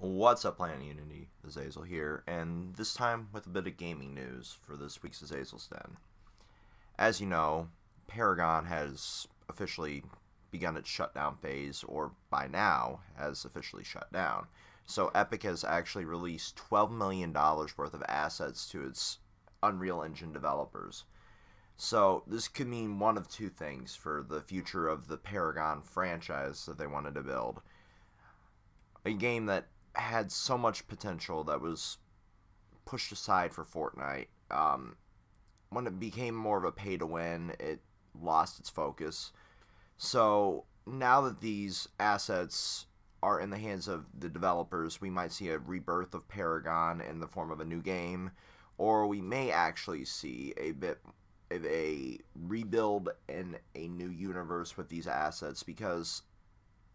What's up, Planet Unity? Azazel here, and this time with a bit of gaming news for this week's Azazel's Den. As you know, Paragon has officially begun its shutdown phase, or by now has officially shut down. So Epic has actually released $12 million worth of assets to its Unreal Engine developers. So this could mean one of two things for the future of the Paragon franchise that they wanted to build. A game that had so much potential that was pushed aside for Fortnite. When it became more of a pay to win, it lost its focus. So now that these assets are in the hands of the developers, we might see a rebirth of Paragon in the form of a new game, or we may actually see a bit of a rebuild in a new universe with these assets, because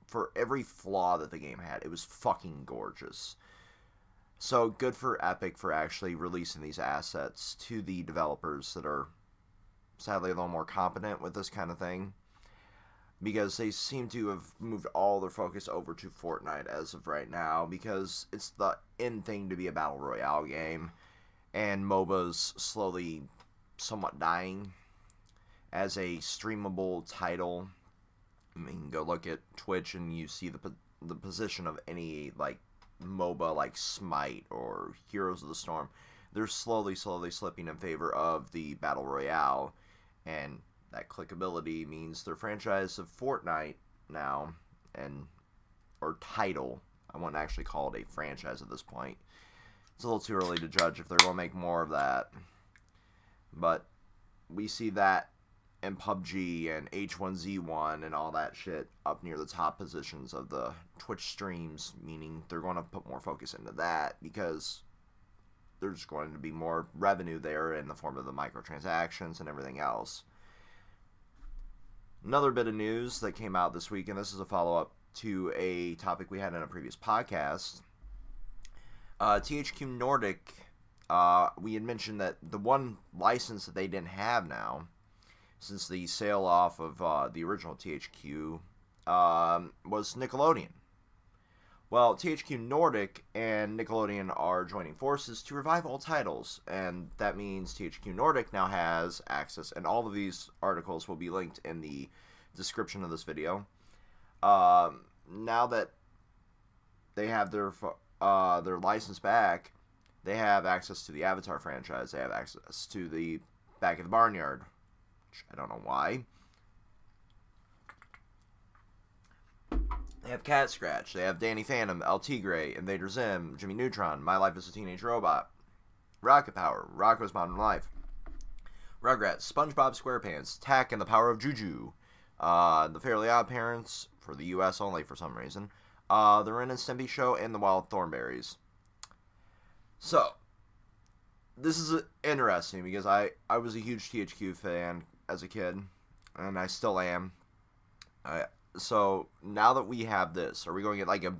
for every flaw that the game had, it was fucking gorgeous. So good for Epic for actually releasing these assets to the developers that are sadly a little more competent with this kind of thing, because they seem to have moved all their focus over to Fortnite as of right now, because it's the in thing to be a battle royale game, and MOBA's slowly somewhat dying as a streamable title. I mean, go look at Twitch and you see the position of any like MOBA like Smite or Heroes of the Storm. They're slowly slipping in favor of the Battle Royale, and that clickability means their franchise of Fortnite now, and or title. I wouldn't actually call it a franchise at this point. It's a little too early to judge if they're going to make more of that. But we see that and PUBG and H1Z1 and all that shit up near the top positions of the Twitch streams, meaning they're going to put more focus into that because there's going to be more revenue there in the form of the microtransactions and everything else. Another bit of news that came out this week, and this is a follow-up to a topic we had in a previous podcast. THQ Nordic, we had mentioned that the one license that they didn't have now, since the sale off of the original THQ, was Nickelodeon. Well, THQ Nordic and Nickelodeon are joining forces to revive all titles, and that means THQ Nordic now has access, and all of these articles will be linked in the description of this video. Now that they have their license back, they have access to the Avatar franchise, they have access to the Back of the Barnyard, I don't know why. They have Cat Scratch, they have Danny Phantom, El Tigre, Invader Zim, Jimmy Neutron, My Life as a Teenage Robot, Rocket Power, Rocko's Modern Life, Rugrats, SpongeBob SquarePants, Tack and the Power of Juju, The Fairly Odd Parents, for the US only for some reason, The Ren and Stimpy Show, and The Wild Thornberries. So, this is interesting because I was a huge THQ fan as a kid, and I still am. So now that we have this, are we going to get like a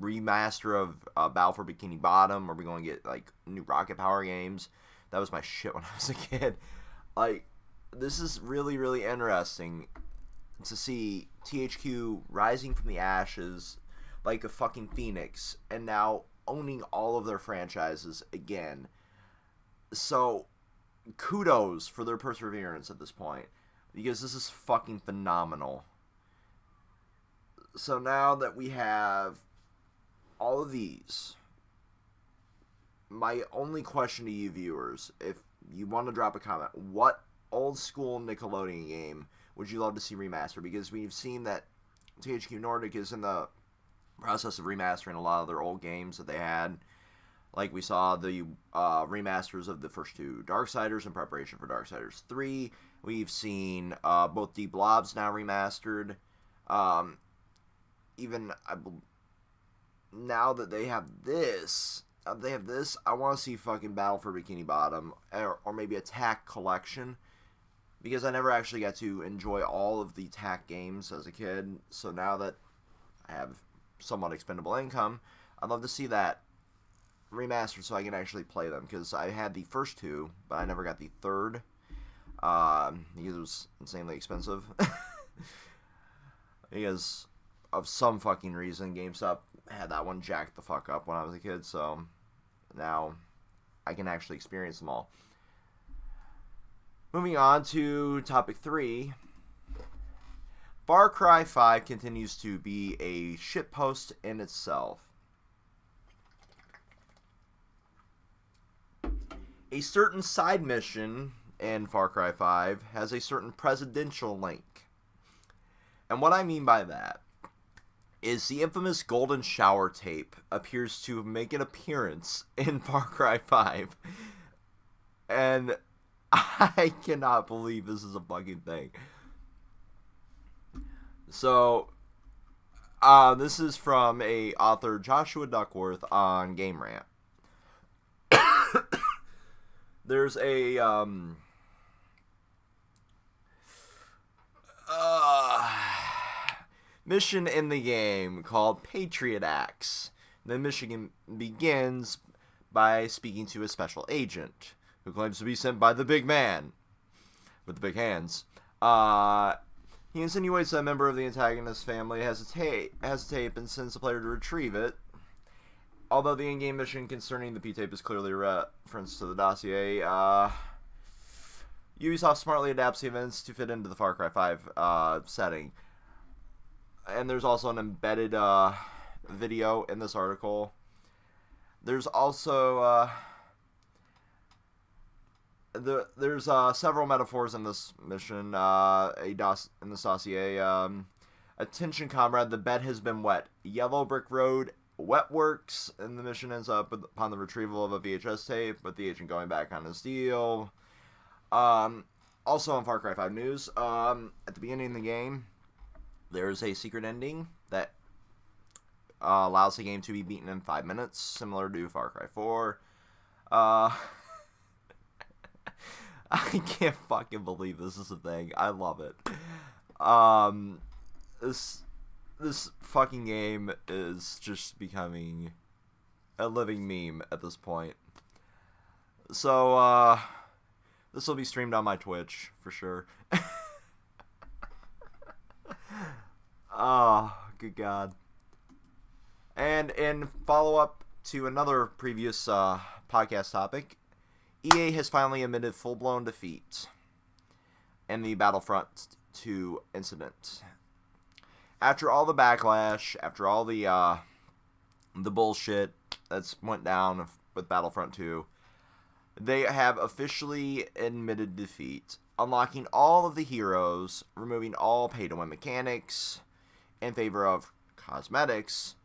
remaster of Battle for Bikini Bottom? Are we going to get like new Rocket Power games? That was my shit when I was a kid. Like, this is really, really interesting to see THQ rising from the ashes like a fucking phoenix, and now owning all of their franchises again. So, kudos for their perseverance at this point, because this is fucking phenomenal. So now that we have all of these, my only question to you viewers, if you want to drop a comment, what old school Nickelodeon game would you love to see remastered? Because we've seen that THQ Nordic is in the process of remastering a lot of their old games that they had. Like we saw the remasters of the first two Darksiders in preparation for Darksiders 3. We've seen both Deep Blobs now remastered. Even now that they have this, I want to see fucking Battle for Bikini Bottom, or maybe a TAC collection, because I never actually got to enjoy all of the TAC games as a kid. So now that I have somewhat expendable income, I'd love to see that remastered so I can actually play them, because I had the first two, but I never got the third, because it was insanely expensive. Because of some fucking reason, GameStop had that one jacked the fuck up when I was a kid, so now I can actually experience them all. Moving on to topic 3. Far Cry 5 continues to be a shitpost in itself. A certain side mission in Far Cry 5 has a certain presidential link. And what I mean by that is the infamous golden shower tape appears to make an appearance in Far Cry 5. And I cannot believe this is a fucking thing. So, this is from a author, Joshua Duckworth, on Game Rant. There's a mission in the game called Patriot Acts. The mission begins by speaking to a special agent who claims to be sent by the big man with the big hands. He insinuates that a member of the antagonist family has a tape and sends the player to retrieve it. Although the in-game mission concerning the P-tape is clearly a reference to the dossier, Ubisoft smartly adapts the events to fit into the Far Cry 5 setting. And there's also an embedded video in this article. There's also there's several metaphors in this mission. In this dossier, attention, comrade, the bed has been wet. Yellow brick road, wet works, and the mission ends up upon the retrieval of a VHS tape, with the agent going back on his deal. Also on Far Cry 5 news, at the beginning of the game, there's a secret ending that allows the game to be beaten in 5 minutes, similar to Far Cry 4. I can't fucking believe this is a thing. I love it. This fucking game is just becoming a living meme at this point. So, this will be streamed on my Twitch, for sure. Oh, good God. And in follow-up to another previous podcast topic, EA has finally admitted full-blown defeat in the Battlefront 2 incident. After all the backlash, after all the bullshit that's went down with Battlefront 2, they have officially admitted defeat, unlocking all of the heroes, removing all pay-to-win mechanics in favor of cosmetics,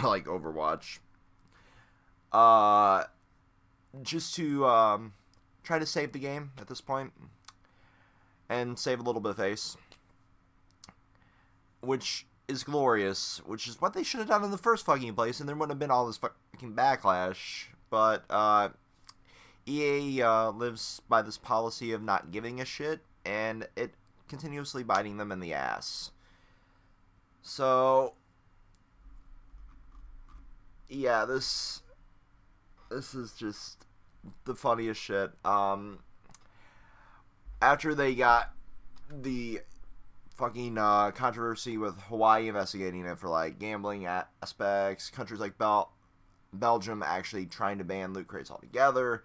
like Overwatch, just to try to save the game at this point, and save a little bit of face, which is glorious, which is what they should have done in the first fucking place, and there wouldn't have been all this fucking backlash. But EA lives by this policy of not giving a shit, and it continuously biting them in the ass. So, yeah, this is just the funniest shit. After they got the fucking controversy with Hawaii investigating it for like gambling aspects, countries like Belgium actually trying to ban loot crates altogether.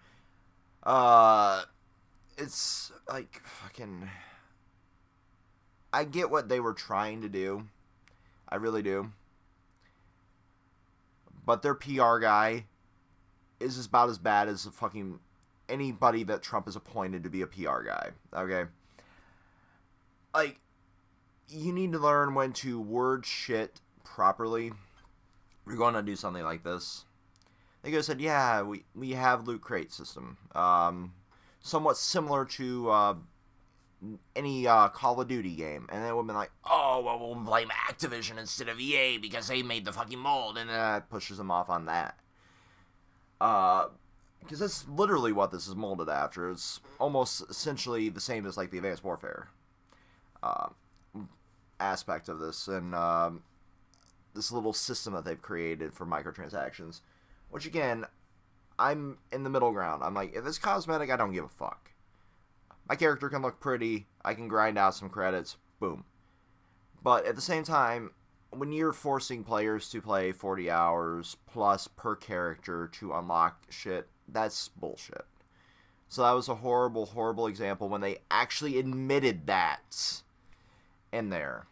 It's like fucking, I get what they were trying to do. I really do. But their PR guy is about as bad as fucking anybody that Trump has appointed to be a PR guy. Okay? Like, you need to learn when to word shit properly. We're going to do something like this. They could have said, yeah, we have loot crate system. Somewhat similar to any Call of Duty game. And then it would have been like, oh, well, we'll blame Activision instead of EA because they made the fucking mold. And then that pushes them off on that. Because that's literally what this is molded after. It's almost essentially the same as like the Advanced Warfare aspect of this. And this little system that they've created for microtransactions. Which, again, I'm in the middle ground. I'm like, if it's cosmetic, I don't give a fuck. My character can look pretty. I can grind out some credits. Boom. But at the same time, when you're forcing players to play 40 hours plus per character to unlock shit, that's bullshit. So that was a horrible, horrible example when they actually admitted that in there.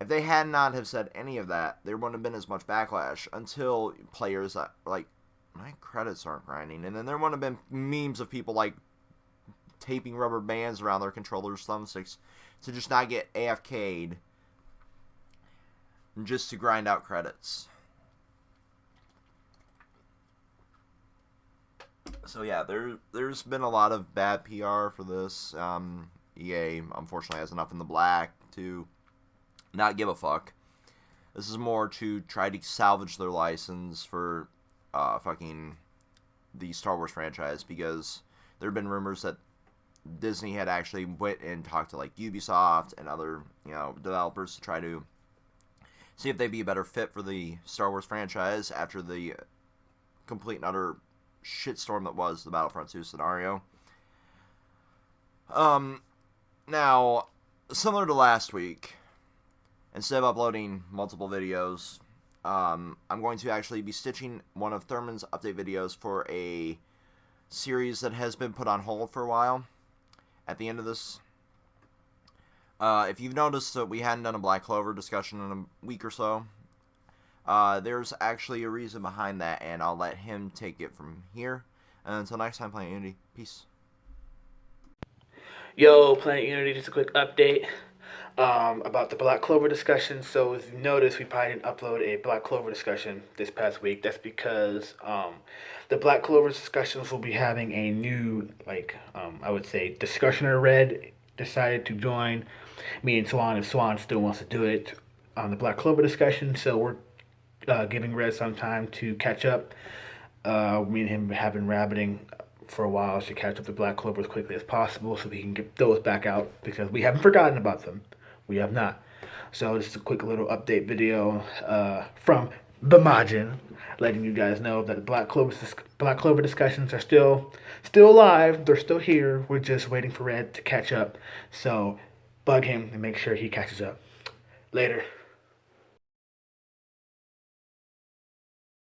If they had not have said any of that, there wouldn't have been as much backlash until players that were like, my credits aren't grinding. And then there wouldn't have been memes of people like taping rubber bands around their controllers' thumbsticks to just not get AFK'd just to grind out credits. So yeah, there's been a lot of bad PR for this. EA unfortunately has enough in the black to not give a fuck. This is more to try to salvage their license for fucking the Star Wars franchise, because there have been rumors that Disney had actually went and talked to like Ubisoft and other developers to try to see if they'd be a better fit for the Star Wars franchise after the complete and utter shitstorm that was the Battlefront 2 scenario. Now, similar to last week, instead of uploading multiple videos, I'm going to actually be stitching one of Thurman's update videos for a series that has been put on hold for a while. At the end of this, if you've noticed that we hadn't done a Black Clover discussion in a week or so, there's actually a reason behind that, and I'll let him take it from here. And until next time, Planet Unity, peace. Yo, Planet Unity, just a quick update about the Black Clover discussion. So as you noticed, we probably didn't upload a Black Clover discussion this past week. That's because the Black Clover discussions will be having a new, I would say, discussioner Red decided to join me and Swan, if Swan still wants to do it on the Black Clover discussion. So we're giving Red some time to catch up. Me and him have been rabbiting for a while to catch up to Black Clover as quickly as possible so we can get those back out, because we haven't forgotten about them. We have not. So just a quick little update video from the margin, letting you guys know that Black Clover discussions are still alive. They're still here. We're just waiting for Red to catch up. So bug him and make sure he catches up. Later.